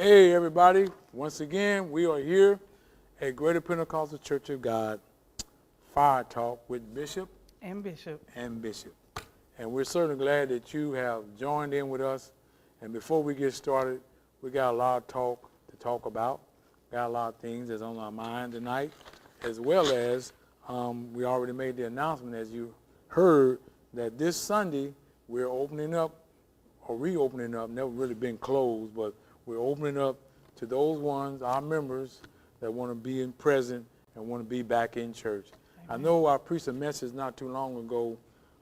Hey, everybody. Once again, we are here at Greater Pentecostal Church of God, Fire Talk with Bishop. And Bishop. And Bishop. And we're certainly glad that you have joined in with us. And before we get started, we got a lot of talk to talk about. Got a lot of things that's on our mind tonight, as well as we already made the announcement, as you heard, that this Sunday we're opening up, or reopening up, never really been closed, but we're opening up to those ones, our members, that want to be in present and want to be back in church. Amen. I know I preached a message not too long ago.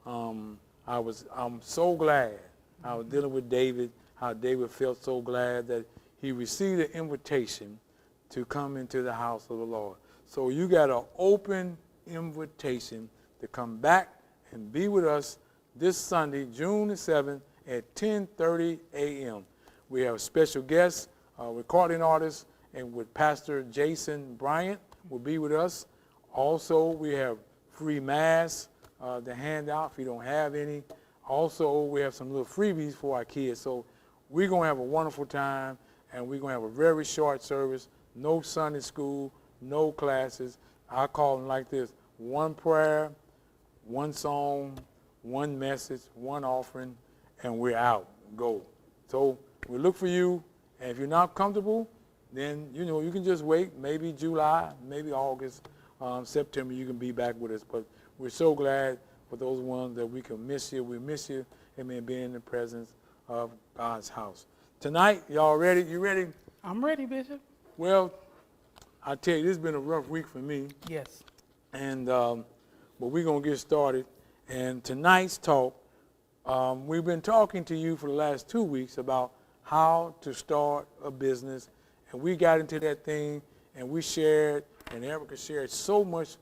I'm so glad. I was dealing with David, how David felt so glad that he received an invitation to come into the house of the Lord. So you got an open invitation to come back and be with us this Sunday, June the 7th at 10:30 a.m. We have special guests, recording artist, and with Pastor Jason Bryant will be with us. Also, we have free masks to hand out if you don't have any. Also, we have some little freebies for our kids. So we're going to have a wonderful time, and we're going to have a very short service, no Sunday school, no classes. I call them like this: one prayer, one song, one message, one offering, and we're out. Go. So we look for you, and if you're not comfortable, then, you can just wait. Maybe July, maybe August, September, you can be back with us. But we're so glad for those ones that we can miss you. We miss you, amen, being in the presence of God's house. Tonight, y'all ready? You ready? I'm ready, Bishop. Well, I tell you, this has been a rough week for me. Yes. And but we're going to get started. And tonight's talk, we've been talking to you for the last 2 weeks about how to start a business. And we got into that thing, and we shared, and Erica shared so much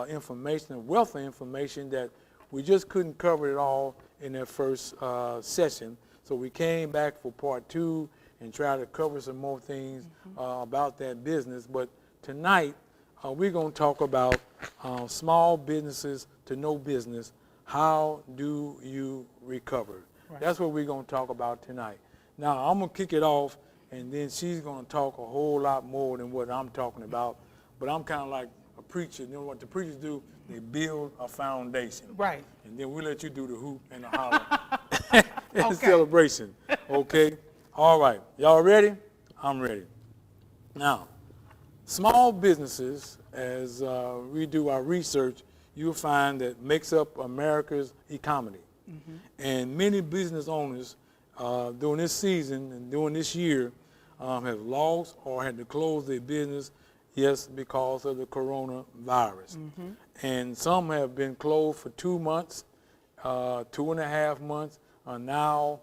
information, a wealth of information, that we just couldn't cover it all in that first session. So we came back for part 2 and tried to cover some more things about that business. But tonight, we're going to talk about small businesses to no business. How do you recover? Right. That's what we're going to talk about tonight. Now, I'm going to kick it off, and then she's going to talk a whole lot more than what I'm talking about. But I'm kind of like a preacher. You know what the preachers do? They build a foundation. Right. And then we let you do the hoop and the holler and the celebration. Okay? All right. Y'all ready? I'm ready. Now, small businesses, as we do our research, you'll find that makes up America's economy. Mm-hmm. And many business owners during this season and during this year have lost or had to close their business, yes, because of the coronavirus. Mm-hmm. And some have been closed for 2 months, 2.5 months, are now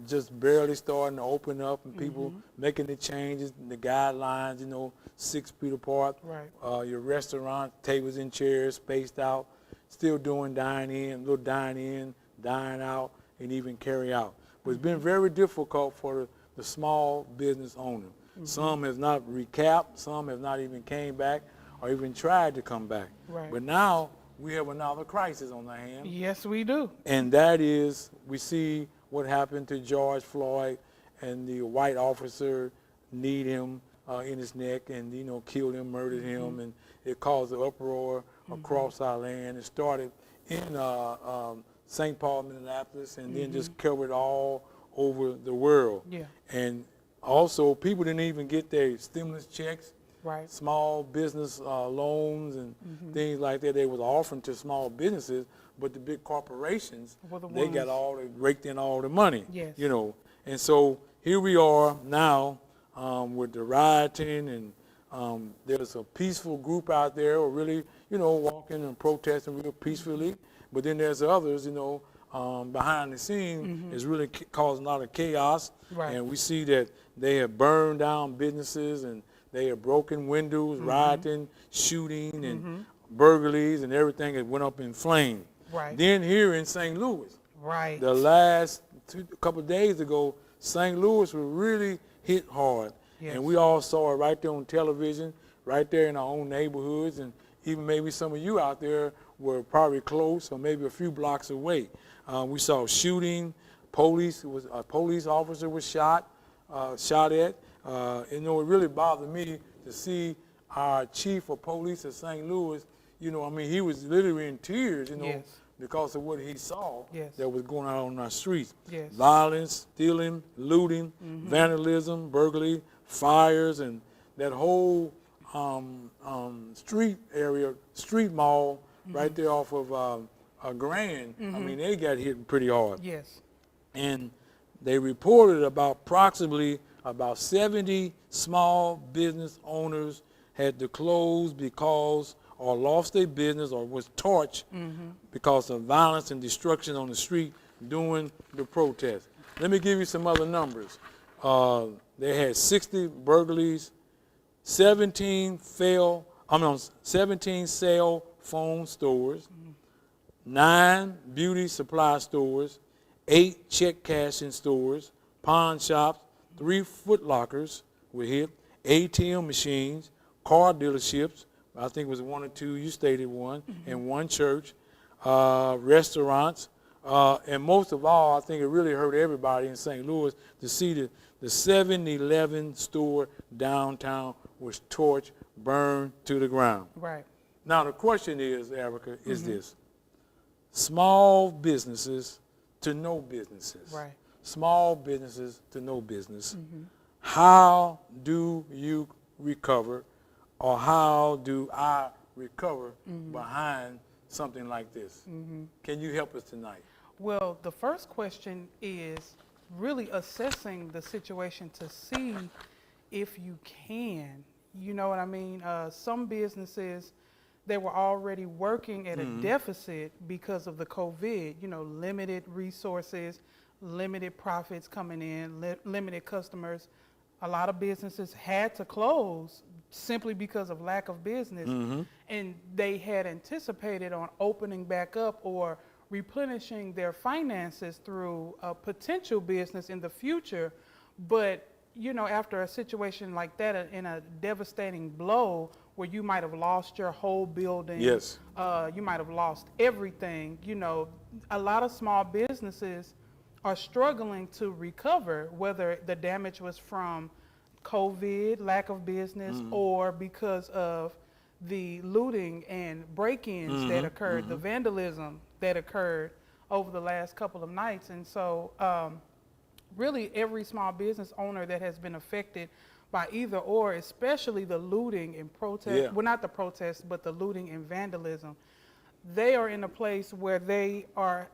just barely starting to open up, and people making the changes, the guidelines, 6 feet apart. Right. Your restaurant, tables and chairs spaced out, still doing dine in, little dine in, dine out, and even carry out. But it's been very difficult for the small business owner. Mm-hmm. Some have not recapped, some have not even came back or even tried to come back. Right. But now we have another crisis on our hands. Yes, we do. And that is, we see what happened to George Floyd, and the white officer kneed him in his neck and, killed him, murdered him, and it caused an uproar across our land. It started in St. Paul, Minneapolis, and then just covered all over the world. Yeah. And also, people didn't even get their stimulus checks. Right. Small business loans and things like that. They was offering to small businesses, but the big corporations, they raked in all the money. Yes. And so here we are now with the rioting, and there's a peaceful group out there who are really, walking and protesting real peacefully. But then there's others, behind the scene is really causing a lot of chaos. Right. And we see that they have burned down businesses, and they have broken windows, rioting, shooting, and burglaries, and everything that went up in flames. Right. Then here in St. Louis, right, the last couple of days ago, St. Louis was really hit hard. Yes. And we all saw it right there on television, right there in our own neighborhoods, and even maybe some of you out there were probably close or maybe a few blocks away. We saw shooting. A police officer was shot at. It really bothered me to see our chief of police of St. Louis. He was literally in tears. Yes. because of what he saw Yes. that was going on our streets. Yes. Violence, stealing, looting, vandalism, burglary, fires, and that whole street area, street mall right there off of Grand. I mean, they got hit pretty hard. Yes. And they reported approximately about 70 small business owners had to close because or lost their business or was torched because of violence and destruction on the street during the protest. Let me give you some other numbers. They had 60 burglaries, 17 cell phone stores, 9 beauty supply stores, 8 check cashing stores, pawn shops, 3 Foot Lockers were hit, ATM machines, car dealerships, I think it was 1 or 2, you stated 1, and 1 church, restaurants, and most of all, I think it really hurt everybody in St. Louis to see the 7-Eleven store downtown was torched, burned to the ground. Right. Now the question is, Erica, is this: small businesses to no businesses. Right. Small businesses to no business. How do you recover, or how do I recover behind something like this? Can you help us tonight? Well, the first question is really assessing the situation to see if you can. You know what I mean? Some businesses, they were already working at a deficit because of the COVID, limited resources, limited profits coming in, limited customers. A lot of businesses had to close simply because of lack of business. And they had anticipated on opening back up or replenishing their finances through a potential business in the future. But, after a situation like that, in a devastating blow where you might have lost your whole building, Yes. You might have lost everything, a lot of small businesses are struggling to recover, whether the damage was from COVID, lack of business, or because of the looting and break-ins that occurred, the vandalism that occurred over the last couple of nights. And so really every small business owner that has been affected by either or, especially the looting and protest, well, not the protests, but the looting and vandalism, they are in a place where they are,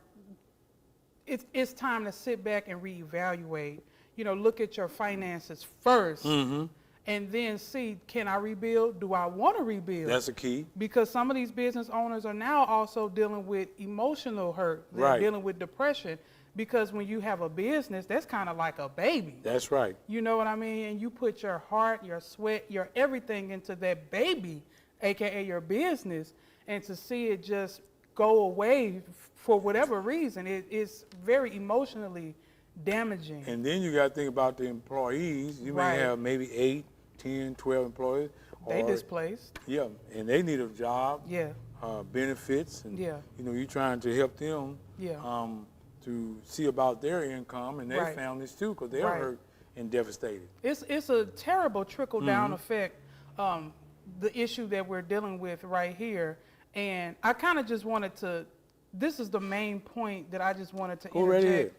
it's time to sit back and reevaluate. Look at your finances first, and then see, can I rebuild? Do I want to rebuild? That's a key. Because some of these business owners are now also dealing with emotional hurt. They're dealing with depression. Because when you have a business, that's kind of like a baby. That's right. You know what I mean? And you put your heart, your sweat, your everything into that baby, aka your business, and to see it just go away for whatever reason, it's very emotionally damaging. And then you got to think about the employees. You may have maybe 8, 10, 12 employees. They displaced. Yeah, and they need a job. Yeah. Benefits, and Yeah. you're trying to help them. Yeah. To see about their income and their families too, because they're hurt and devastated. It's a terrible trickle-down effect, the issue that we're dealing with right here. And I kind of just wanted to, this is the main point that I just wanted to interject. Right ahead.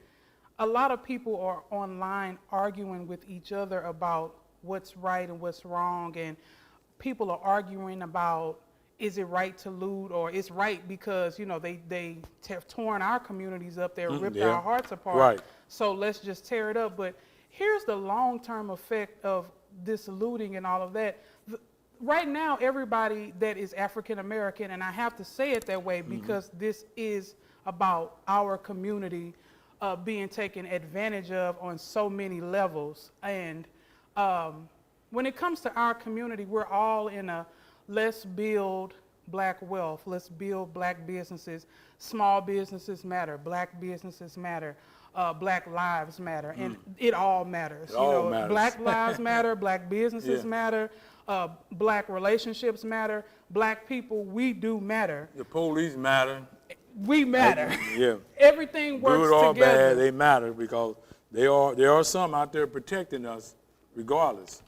A lot of people are online arguing with each other about what's right and what's wrong, and people are arguing about, is it right to loot, or it's right because, they have torn our communities up, they've ripped our hearts apart. Right. So let's just tear it up. But here's the long-term effect of this looting and all of that. Right now, everybody that is African American, and I have to say it that way because this is about our community being taken advantage of on so many levels. And when it comes to our community, we're all in a let's build black wealth, let's build black businesses. Small businesses matter, black businesses matter, black lives matter, and it all matters. It all matters. Black lives matter, black businesses matter, black relationships matter, black people, we do matter. The police matter. We matter. Yeah. Everything works Good or together. bad, they matter because there are some out there protecting us regardless.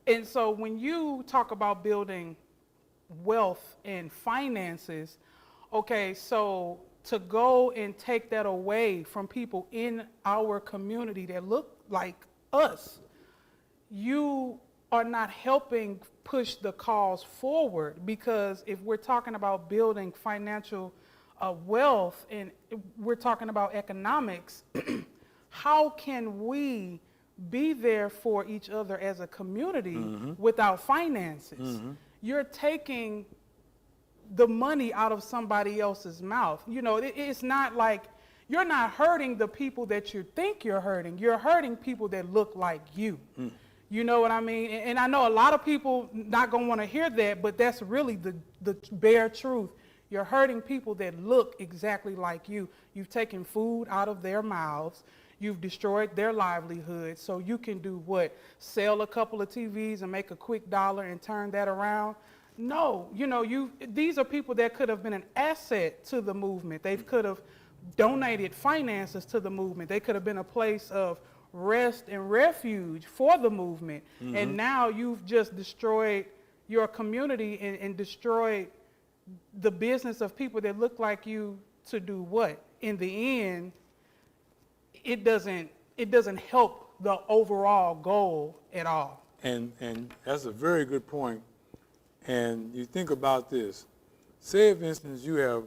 And so when you talk about building wealth and finances, okay, so to go and take that away from people in our community that look like us, you are not helping push the cause forward, because if we're talking about building financial wealth and we're talking about economics, how can we be there for each other as a community without finances? You're taking the money out of somebody else's mouth. You know, it's not like you're not hurting the people that you think you're hurting. You're hurting people that look like you. You know what I mean? And I know a lot of people not going to want to hear that, but that's really the bare truth. You're hurting people that look exactly like you. You've taken food out of their mouths. You've destroyed their livelihood. So you can do what? Sell a couple of TVs and make a quick dollar and turn that around? No, you know, these are people that could have been an asset to the movement. They could have donated finances to the movement. They could have been a place of rest and refuge for the movement. And now you've just destroyed your community and destroyed the business of people that look like you to do what? In the end, it doesn't help the overall goal at all. And that's a very good point. And you think about this. Say, for instance, you have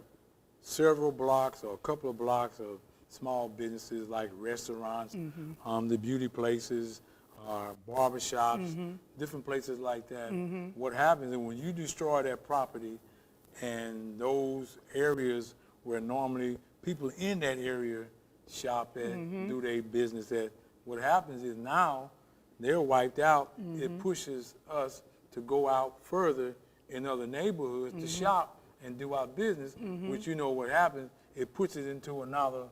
several blocks or a couple of blocks of small businesses like restaurants, the beauty places, barbershops, different places like that. What happens is when you destroy that property and those areas where normally people in that area shop at, do their business at, what happens is now they're wiped out. It pushes us to go out further in other neighborhoods to shop and do our business, which you know what happens, it puts it into another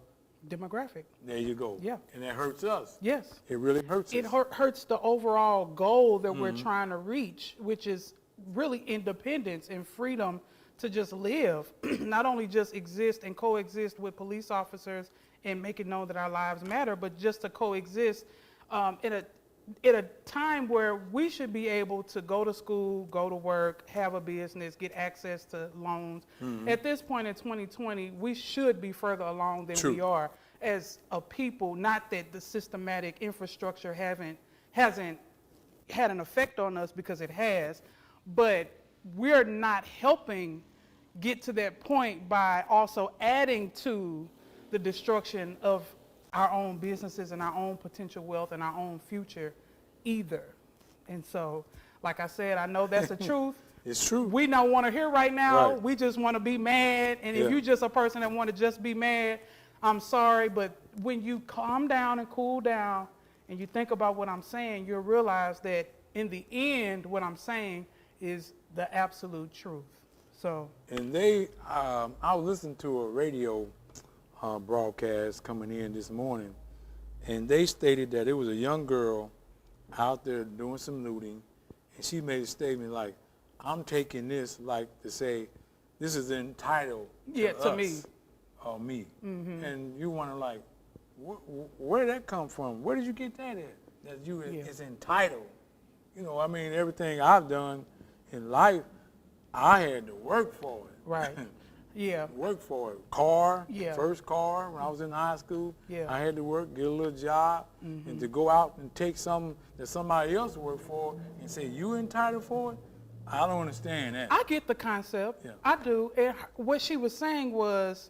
demographic. There you go. Yeah. And that hurts us. Yes. It really hurts us. It hurts the overall goal that we're trying to reach, which is really independence and freedom to just live, not only just exist and coexist with police officers and make it known that our lives matter, but just to coexist at a time where we should be able to go to school, go to work, have a business, get access to loans. At this point in 2020, we should be further along than we are as a people. Not that the systematic infrastructure hasn't had an effect on us, because it has, but we're not helping get to that point by also adding to the destruction of our own businesses and our own potential wealth and our own future either. And so, like I said, I know that's the truth. It's true. We don't want to hear right now. Right. We just want to be mad. And if you're just a person that want to just be mad, I'm sorry. But when you calm down and cool down and you think about what I'm saying, you'll realize that in the end, what I'm saying is the absolute truth. So. And I was listening to a radio broadcast coming in this morning, and they stated that it was a young girl out there doing some looting, and she made a statement like, I'm taking this like to say, this is entitled to us, me. Or me. And you want to like, where did that come from? Where did you get that at? That it's entitled. You know, I mean, everything I've done in life, I had to work for it. Right. Yeah. Work for it. First car when I was in high school. I had to work, get a little job, and to go out and take something that somebody else worked for and say, you entitled for it? I don't understand that. I get the concept. Yeah. I do. And what she was saying was,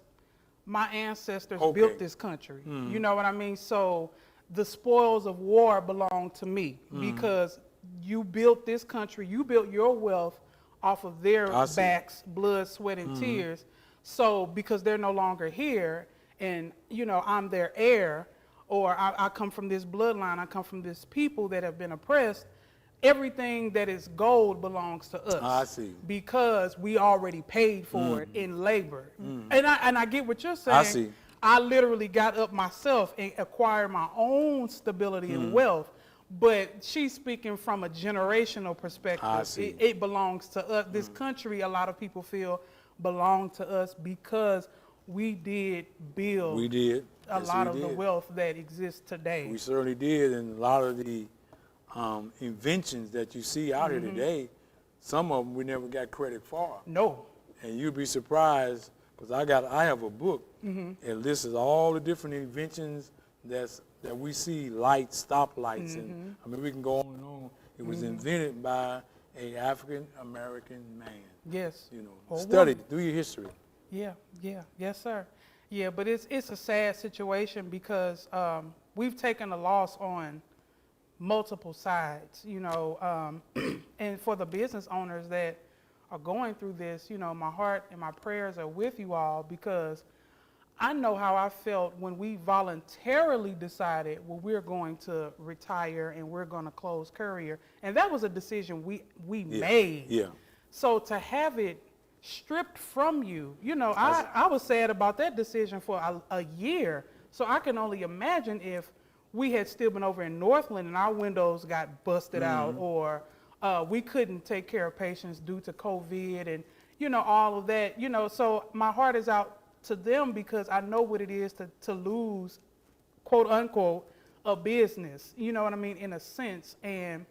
my ancestors built this country. You know what I mean? So the spoils of war belong to me, because you built this country, you built your wealth off of their backs, blood, sweat, and tears. So because they're no longer here, and you know, I'm their heir, or I come from this bloodline, I come from this people that have been oppressed, everything that is gold belongs to us. I see. Because we already paid for it in labor. And I get what you're saying. I see. I literally got up myself and acquired my own stability and wealth. But she's speaking from a generational perspective. I see. It belongs to us. This country, a lot of people feel, belonged to us because we did build a lot of the wealth that exists today. We certainly did, and a lot of the inventions that you see out here today, some of them we never got credit for. No. And you'd be surprised, because I have a book, it lists all the different inventions that we see, lights, stoplights, and I mean we can go on and on. It was invented by a African American man. Yes. You know, Or study, woman. do your history. Yeah, yes, sir. Yeah, but it's a sad situation because we've taken a loss on multiple sides, you know, and for the business owners that are going through this, you know, my heart and my prayers are with you all, because I know how I felt when we voluntarily decided, well, we're going to retire and we're going to close Courier, and that was a decision we made. Yeah. So to have it stripped from you, you know, I was sad about that decision for a year. So I can only imagine if we had still been over in Northland and our windows got busted out, or we couldn't take care of patients due to COVID and, you know, all of that, you know. So my heart is out to them because I know what it is to lose, quote unquote, a business, you know what I mean, in a sense. And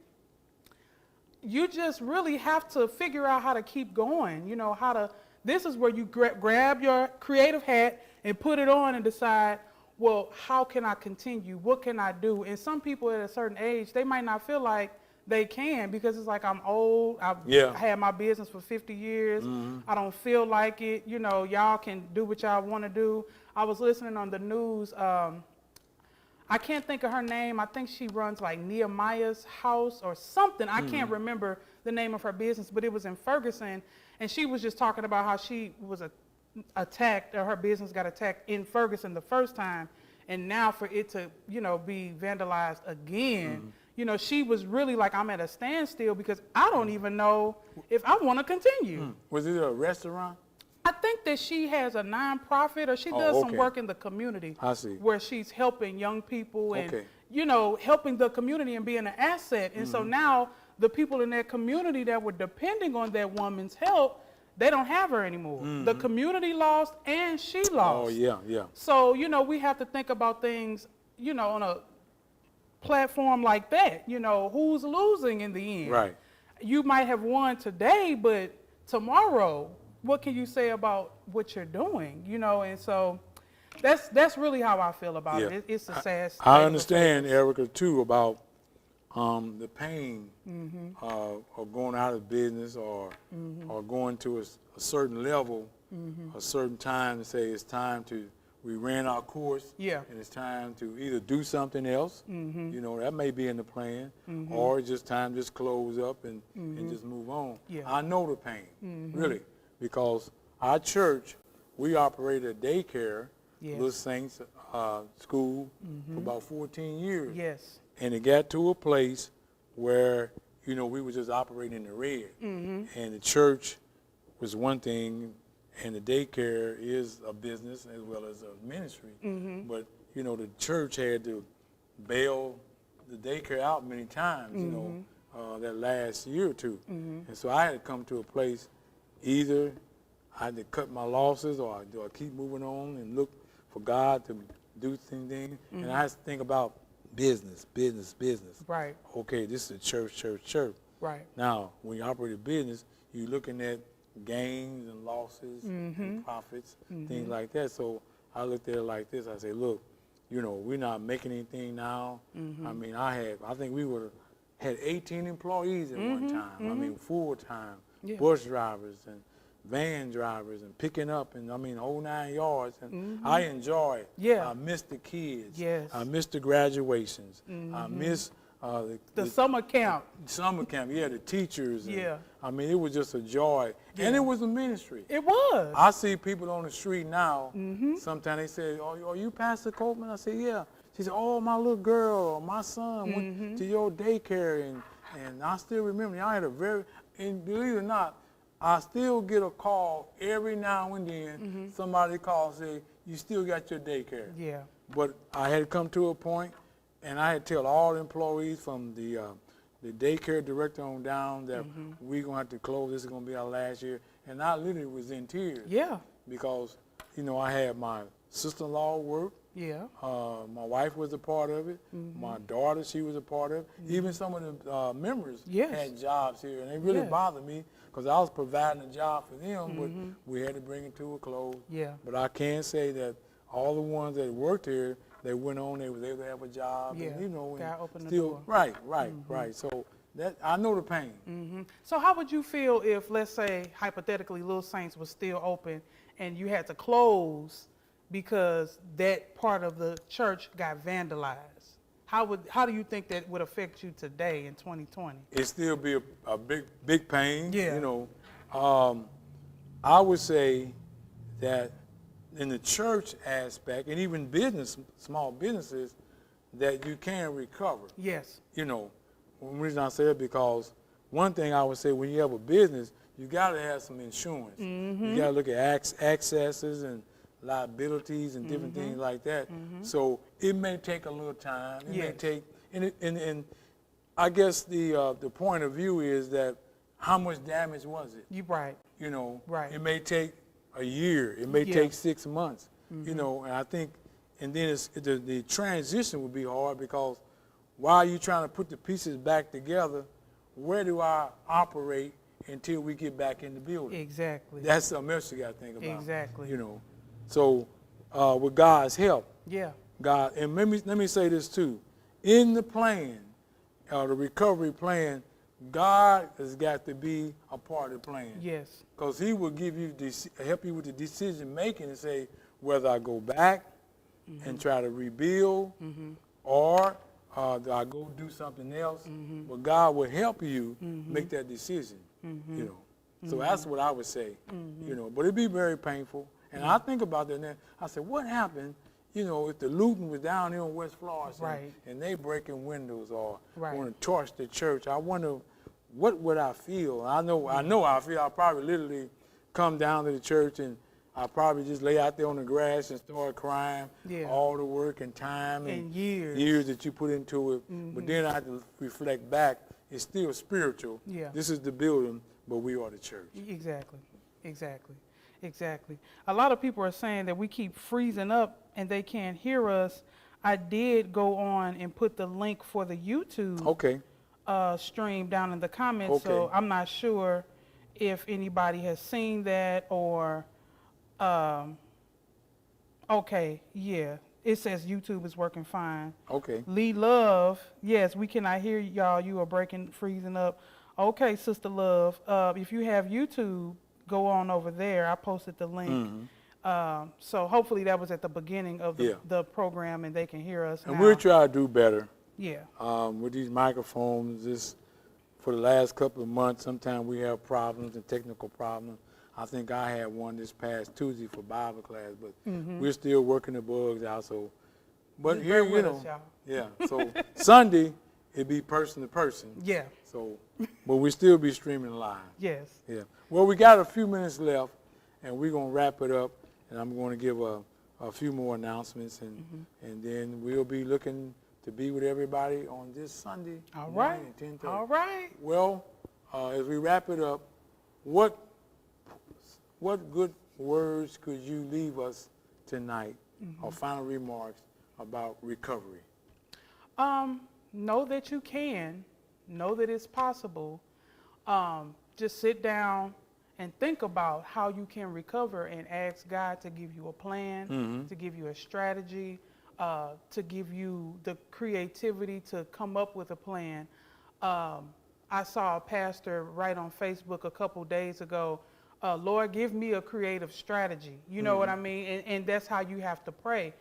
you just really have to figure out how to keep going, you know, this is where you grab your creative hat and put it on and decide, well, how can I continue? What can I do? And some people at a certain age, they might not feel like they can, because it's like, I'm old, I've had my business for 50 years, I don't feel like it, you know, y'all can do what y'all want to do. I was listening on the news, I can't think of her name. I think she runs like Nehemiah's House or something. I can't remember the name of her business, but it was in Ferguson. And she was just talking about how she was attacked, or her business got attacked in Ferguson the first time. And now for it to, you know, be vandalized again, you know, she was really like, I'm at a standstill because I don't even know if I want to continue. Was it a restaurant? I think that she has a nonprofit, or she does some work in the community. I see. Where she's helping young people and, you know, helping the community and being an asset. And so now the people in that community that were depending on that woman's help, they don't have her anymore. The community lost and she lost. Oh, yeah. So, you know, we have to think about things, you know, on a platform like that. You know, who's losing in the end? Right. You might have won today, but tomorrow, what can you say about what you're doing? You know, and so that's really how I feel about it. It's a sad state I understand, Erica, too, about the pain of going out of business or going to a certain level, a certain time, to say it's time we ran our course, and it's time to either do something else, you know, that may be in the plan, or it's just time to just close up and just move on. I know the pain, really, because our church, we operate a daycare, Little Saints school, for about 14 years. Yes. And it got to a place where, you know, we were just operating in the red. And the church was one thing, and the daycare is a business as well as a ministry. But, you know, the church had to bail the daycare out many times, you know, that last year or two. And so I had to come to a place, either I had to cut my losses or do I keep moving on and look for God to do things. And I had to think about business. Right. Okay, this is a church. Right. Now, when you operate a business, you're looking at gains and losses and profits, things like that. So I looked at it like this. I said, look, you know, we're not making anything now. I mean, I think we would have had 18 employees at one time. I mean, full-time, bus drivers and van drivers and picking up, and I mean, the whole 9 yards. And I enjoy it. I miss the kids. Yes. I miss the graduations. I miss the summer camp. Summer camp, the teachers. And, I mean, it was just a joy. And it was a ministry. It was. I see people on the street now, sometimes they say, oh, are you Pastor Coleman? I say, yeah. She said, oh, my little girl or my son went to your daycare. And I still remember, I had and believe it or not, I still get a call every now and then. Somebody calls and say, you still got your daycare. Yeah. But I had come to a point, and I had to tell all the employees from the daycare director on down that we're going to have to close. This is going to be our last year. And I literally was in tears. Yeah. Because, you know, I had my sister-in-law worked. Yeah. My wife was a part of it. My daughter, she was a part of it. Even some of the members Yes. had jobs here, and it really Yes. bothered me because I was providing a job for them, but we had to bring it to a close. Yeah. But I can say that all the ones that worked here, they went on, they was able to have a job. Yeah. And, you know, God and opened the still, door. right. So that I know the pain. So how would you feel if, let's say, hypothetically, Little Saints was still open and you had to close because that part of the church got vandalized? How do you think that would affect you today in 2020? It still be a big pain. Yeah. You know, I would say that in the church aspect and even small businesses, that you can recover. Yes. You know, the reason I say that because one thing I would say when you have a business, you got to have some insurance. You got to look at accesses and liabilities and different things like that. So it may take a little time. It may take, and I guess the point of view is that how much damage was it? You're right. You know, Right. it may take a year. It may take 6 months. You know, and I think, and then the transition would be hard because while you're trying to put the pieces back together, where do I operate until we get back in the building? Exactly. That's something else you got to think about. Exactly. You know, so with God's help, Yeah. God, and let me say this too, in the plan, the recovery plan, God has got to be a part of the plan. Yes. Because He will give you help you with the decision making and say whether I go back and try to rebuild, or do I go do something else. But God will help you make that decision. You know, so that's what I would say. You know, but it'd be very painful. And I think about that now. I said, what happened? You know, if the looting was down here on West Florissant, Right. and they breaking windows or Right. want to torch the church, I wonder what would I feel. I know I feel. I probably literally come down to the church and I probably just lay out there on the grass and start crying. Yeah. All the work and time And years. that you put into it. But then I have to reflect back. It's still spiritual. Yeah. This is the building, but we are the church. Exactly. A lot of people are saying that we keep freezing up and they can't hear us. I did go on and put the link for the YouTube Okay. stream down in the comments, so Okay. I'm not sure if anybody has seen that or, okay, yeah. It says YouTube is working fine. Okay. Lee Love, yes, we cannot hear y'all. You are freezing up. Okay, Sister Love, if you have YouTube, go on over there. I posted the link. So hopefully that was at the beginning of the program and they can hear us And now. we'll try to do better. Yeah. With these microphones. This for the last couple of months, sometimes we have problems and technical problems. I think I had one this past Tuesday for Bible class, but we're still working the bugs out. So, but Just here, bear with you us, know, y'all. yeah. So Sunday it'd be person to person. Yeah. So, but we still be streaming live. Yes. Yeah. Well, we got a few minutes left, and we're gonna wrap it up, and I'm going to give a few more announcements, and then we'll be looking to be with everybody on this Sunday. All right. morning at 10:30. All right. Well, as we wrap it up, what good words could you leave us tonight, or final remarks about recovery? Know that you can. Know that it's possible. Just sit down and think about how you can recover and ask God to give you a plan, to give you a strategy, to give you the creativity to come up with a plan. I saw a pastor write on Facebook a couple days ago, Lord, give me a creative strategy. You know what I mean? And that's how you have to pray.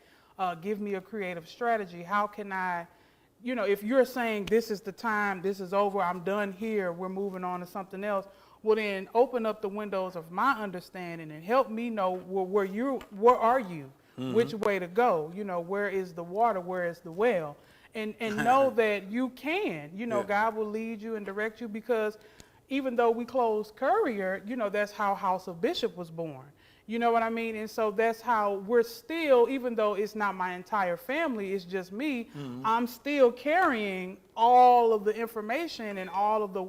Give me a creative strategy. How can I, you know, if you're saying this is the time, this is over, I'm done here, we're moving on to something else, well then open up the windows of my understanding and help me know where are you, which way to go, you know, where is the water, where is the well, and know that you can, you know, God will lead you and direct you, because even though we closed Courier, you know, that's how House of Bishop was born. You know what I mean? And so that's how we're still, even though it's not my entire family, it's just me, I'm still carrying all of the information and all of the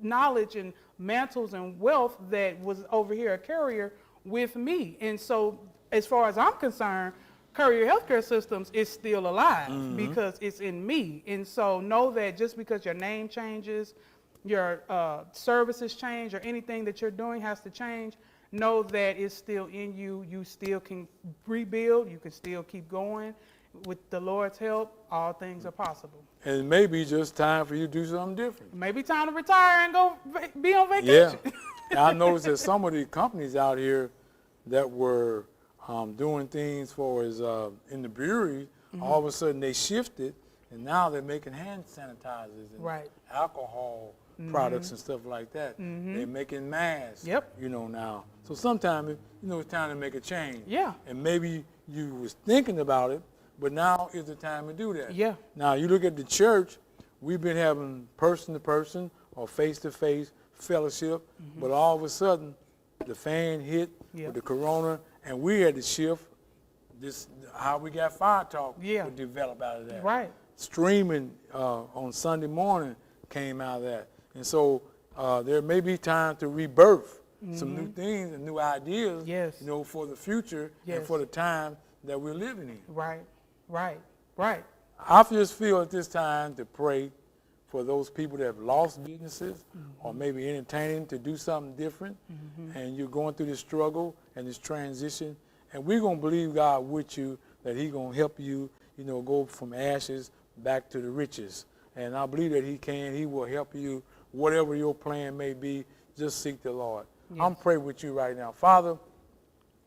knowledge and mantles and wealth that was over here at Courier with me. And so as far as I'm concerned, Courier Healthcare Systems is still alive because it's in me. And so know that just because your name changes, your services change, or anything that you're doing has to change, know that it's still in you. You still can rebuild. You can still keep going. With the Lord's help, all things are possible. And it may be just time for you to do something different. Maybe time to retire and go be on vacation. Yeah. I noticed that some of the companies out here that were doing things for us in the brewery, all of a sudden they shifted, and now they're making hand sanitizers and alcohol products and stuff like that. They're making masks, now. So sometimes, it's time to make a change. Yeah. And maybe you was thinking about it, but now is the time to do that. Yeah. Now, you look at the church, we've been having person-to-person or face-to-face fellowship, but all of a sudden, the fan hit with the corona, and we had to shift this, how we got Fire Talk to develop out of that. Right. Streaming on Sunday morning came out of that. And so there may be time to rebirth some new things and new ideas, for the future and for the time that we're living in. Right. I just feel at this time to pray for those people that have lost businesses or maybe entertaining to do something different, and you're going through this struggle and this transition, and we're going to believe God with you that He's going to help you, go from ashes back to the riches. And I believe that He can. He will help you, whatever your plan may be. Just seek the Lord. I'm praying with you right now. Father,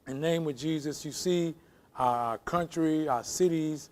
in the name of Jesus, you see our country, our cities,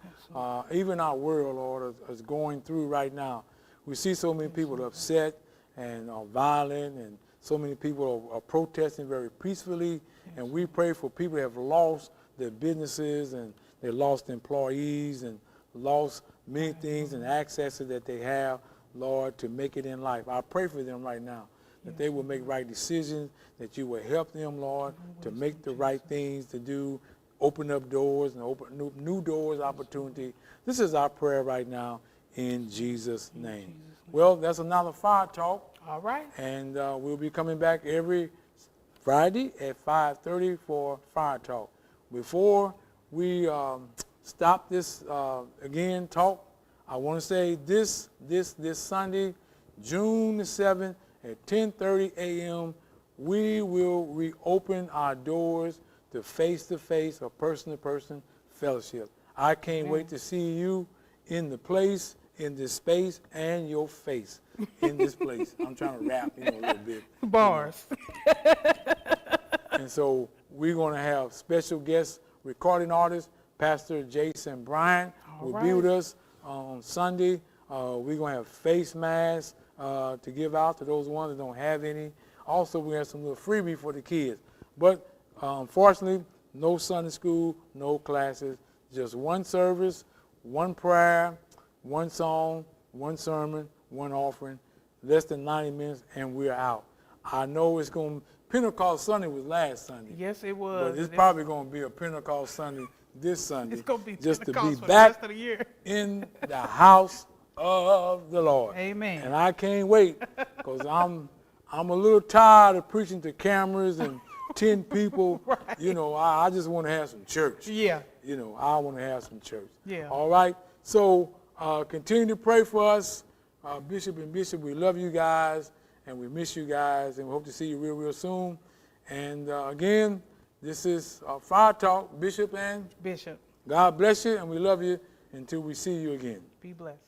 even our world, Lord, is going through right now. We see so many people upset and violent, and so many people are protesting very peacefully. And we pray for people that have lost their businesses, and they lost employees, and lost many things and accesses that they have, Lord, to make it in life. I pray for them right now, that they will make right decisions, that you will help them, Lord, to make the right things to do, open up doors and open new doors, opportunity. This is our prayer right now in Jesus' name. Well, that's another Fire Talk. All right. And we'll be coming back every Friday at 5:30 for Fire Talk. Before we stop this talk, I want to say this Sunday, June the 7th at 10:30 a.m., we will reopen our doors to face-to-face or person-to-person fellowship. I can't wait to see you in the place, in this space, and your face in this place. I'm trying to rap, a little bit. Bars. And so we're going to have special guest recording artist, Pastor Jason Bryant will be with us on Sunday. We're going to have face masks to give out to those ones that don't have any. Also, we have some little freebie for the kids. But unfortunately, no Sunday school, no classes, just one service, one prayer, one song, one sermon, one offering, less than 90 minutes, and we're out. I know it's going to, Pentecost Sunday was last Sunday. Yes, it was. But it's probably going to be a Pentecost Sunday this Sunday. It's going to be just to Pentecost be for back the rest of the year. in the house of the Lord. Amen. And I can't wait, because I'm a little tired of preaching to cameras and 10 people. Right. I just want to have some church. Yeah. I want to have some church. Yeah. All right. So continue to pray for us. Bishop and Bishop, we love you guys, and we miss you guys, and we hope to see you real, real soon. And again, this is Fire Talk, Bishop and Bishop. God bless you, and we love you until we see you again. Be blessed.